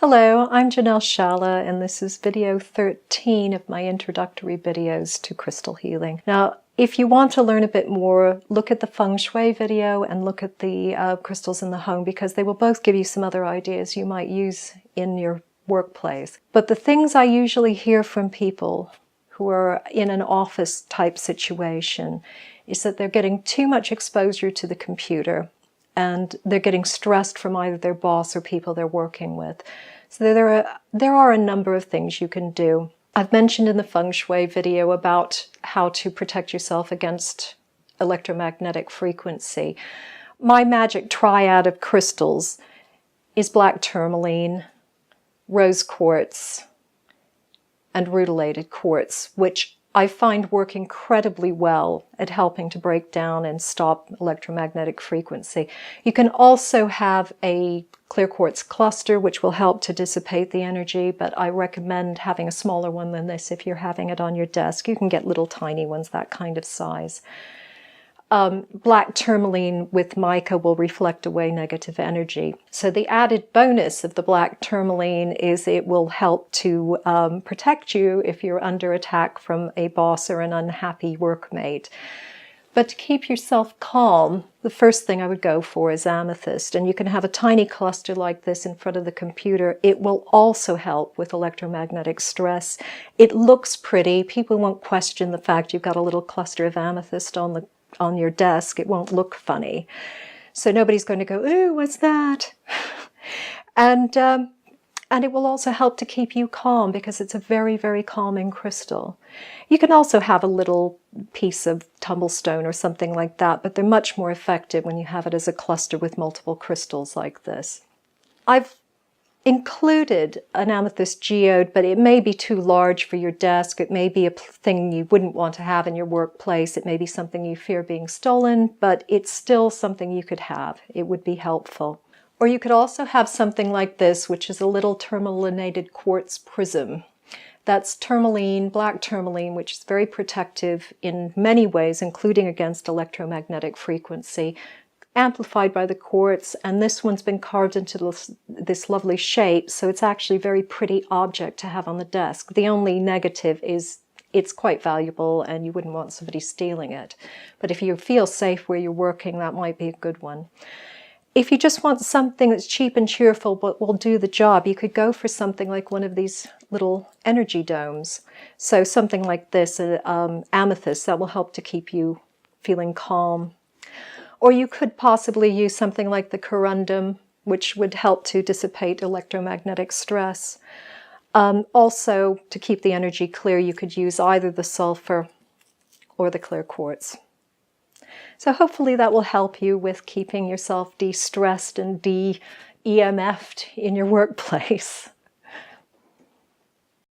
Hello, I'm Janelle Shala, and this is video 13 of my introductory videos to crystal healing. Now, if you want to learn a bit more, look at the feng shui video and look at the crystals in the home, because they will both give you some other ideas you might use in your workplace. But the things I usually hear from people who are in an office type situation is that they're getting too much exposure to the computer, and they're getting stressed from either their boss or people they're working with. So there are a number of things you can do. I've mentioned in the feng shui video about how to protect yourself against electromagnetic frequency. My magic triad of crystals is black tourmaline, rose quartz, and rutilated quartz, which I find work incredibly well at helping to break down and stop electromagnetic frequency. You can also have a clear quartz cluster, which will help to dissipate the energy, but I recommend having a smaller one than this if you're having it on your desk. You can get little tiny ones, that kind of size. Black tourmaline with mica will reflect away negative energy. So the added bonus of the black tourmaline is it will help to protect you if you're under attack from a boss or an unhappy workmate. But to keep yourself calm, the first thing I would go for is amethyst. And you can have a tiny cluster like this in front of the computer. It will also help with electromagnetic stress. It looks pretty. People won't question the fact you've got a little cluster of amethyst on your desk. It won't look funny. So nobody's going to go, ooh, what's that? And it will also help to keep you calm, because it's a very, very calming crystal. You can also have a little piece of tumblestone or something like that, but they're much more effective when you have it as a cluster with multiple crystals like this. I've included an amethyst geode, but it may be too large for your desk. It may be a thing you wouldn't want to have in your workplace. It may be something you fear being stolen, but it's still something you could have. It would be helpful. Or you could also have something like this, which is a little tourmalinated quartz prism. That's tourmaline, black tourmaline, which is very protective in many ways, including against electromagnetic frequency, amplified by the quartz, and this one's been carved into this lovely shape, so it's actually a very pretty object to have on the desk. The only negative is it's quite valuable and you wouldn't want somebody stealing it. But if you feel safe where you're working, that might be a good one. If you just want something that's cheap and cheerful but will do the job, you could go for something like one of these little energy domes. So something like this, amethyst, that will help to keep you feeling calm. Or you could possibly use something like the corundum, which would help to dissipate electromagnetic stress. Also, to keep the energy clear, you could use either the sulfur or the clear quartz. So hopefully that will help you with keeping yourself de-stressed and de-EMF'd in your workplace.